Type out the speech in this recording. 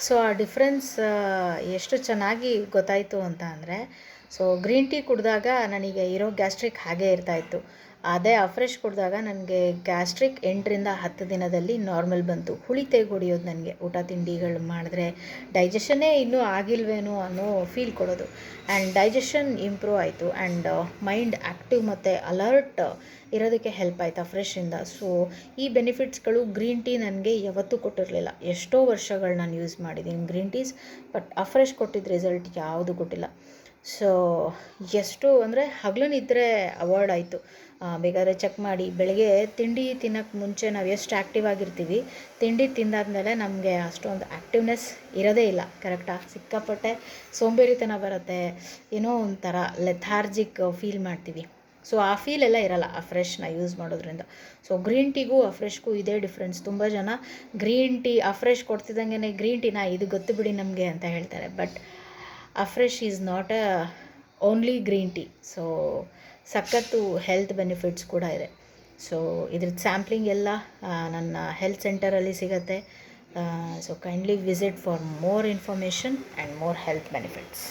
So ಆ difference ಎಷ್ಟು ಚೆನ್ನಾಗಿ ಗೊತ್ತಾಯಿತು ಅಂತ ಅಂದರೆ, ಸೊ ಗ್ರೀನ್ ಟೀ ಕುಡಿದಾಗ ನನಗೆ ಇರೋ ಗ್ಯಾಸ್ಟ್ರಿಕ್ ಹಾಗೇ ಇರ್ತಾಯಿತ್ತು. ಅದೇ ಅಫ್ರೆಶ್ ಕುಡಿದಾಗ ನನಗೆ ಗ್ಯಾಸ್ಟ್ರಿಕ್ 8ರಿಂದ 10 ದಿನದಲ್ಲಿ ನಾರ್ಮಲ್ ಬಂತು. ಹುಳಿ ತೇಗು ಹೊಡಿಯೋದು ನನಗೆ ಊಟ ತಿಂಡಿಗಳು ಮಾಡಿದ್ರೆ ಡೈಜೆಷನ್ನೇ ಇನ್ನೂ ಆಗಿಲ್ವೇನೋ ಅನ್ನೋ ಫೀಲ್ ಕೊಡೋದು. ಆ್ಯಂಡ್ ಡೈಜೆಷನ್ ಇಂಪ್ರೂವ್ ಆಯಿತು ಆ್ಯಂಡ್ ಮೈಂಡ್ ಆ್ಯಕ್ಟಿವ್ ಮತ್ತು ಅಲರ್ಟ್ ಇರೋದಕ್ಕೆ ಹೆಲ್ಪ್ ಆಯಿತು ಫ್ರೆಶ್ಶಿಂದ. ಸೊ ಈ ಬೆನಿಫಿಟ್ಸ್ಗಳು ಗ್ರೀನ್ ಟೀ ನನಗೆ ಯಾವತ್ತೂ ಕೊಟ್ಟಿರಲಿಲ್ಲ. ಎಷ್ಟೋ ವರ್ಷಗಳು ನಾನು ಯೂಸ್ ಮಾಡಿದ್ದೀನಿ ಗ್ರೀನ್ ಟೀಸ್, ಬಟ್ ಅಫ್ರೆಶ್ ಕೊಟ್ಟಿದ್ದ ರಿಸಲ್ಟ್ ಯಾವುದೂ ಕೊಟ್ಟಿಲ್ಲ. ಸೊ ಎಷ್ಟು ಅಂದರೆ ಹಗಲು ನಿದ್ರೆ ಅವಾಯ್ಡ್ ಆಯಿತು. ಬೇಕಾದರೆ ಚೆಕ್ ಮಾಡಿ, ಬೆಳಗ್ಗೆ ತಿಂಡಿ ತಿನ್ನೋಕ್ಕೆ ಮುಂಚೆ ನಾವು ಎಷ್ಟು ಆ್ಯಕ್ಟಿವ್ ಆಗಿರ್ತೀವಿ, ತಿಂಡಿ ತಿಂದಾದಮೇಲೆ ನಮಗೆ ಅಷ್ಟೊಂದು ಆ್ಯಕ್ಟಿವ್ನೆಸ್ ಇರೋದೇ ಇಲ್ಲ. ಕರೆಕ್ಟಾ? ಸಿಕ್ಕಾಪಟ್ಟೆ ಸೋಂಬೇರಿತನ ಬರುತ್ತೆ, ಏನೋ ಒಂಥರ ಲೆಥಾರ್ಜಿಕ್ ಫೀಲ್ ಮಾಡ್ತೀವಿ. ಸೊ ಆ ಫೀಲೆಲ್ಲ ಇರಲ್ಲ ಅಫ್ರೆಶ್ನ ಯೂಸ್ ಮಾಡೋದ್ರಿಂದ. ಸೊ ಗ್ರೀನ್ ಟೀಗೂ ಅಫ್ರೆಶ್ಗೂ ಇದೇ ಡಿಫ್ರೆನ್ಸ್. ತುಂಬ ಜನ ಗ್ರೀನ್ ಟೀ ಅಫ್ರೆಶ್ ಕೊಡ್ತಿದ್ದಂಗೆ ಗ್ರೀನ್ ಟೀನಾ ಇದು ಗೊತ್ತು ಬಿಡಿ ನಮಗೆ ಅಂತ ಹೇಳ್ತಾರೆ. But afresh is not only green tea. So ಸಖತ್ತು ಹೆಲ್ತ್ ಬೆನಿಫಿಟ್ಸ್ ಕೂಡ ಇದೆ. ಸೊ ಇದ್ರದ್ದು ಸ್ಯಾಂಪ್ಲಿಂಗ್ ಎಲ್ಲ ನನ್ನ ಹೆಲ್ತ್ ಸೆಂಟರಲ್ಲಿ ಸಿಗುತ್ತೆ. So kindly visit for more information and more health benefits.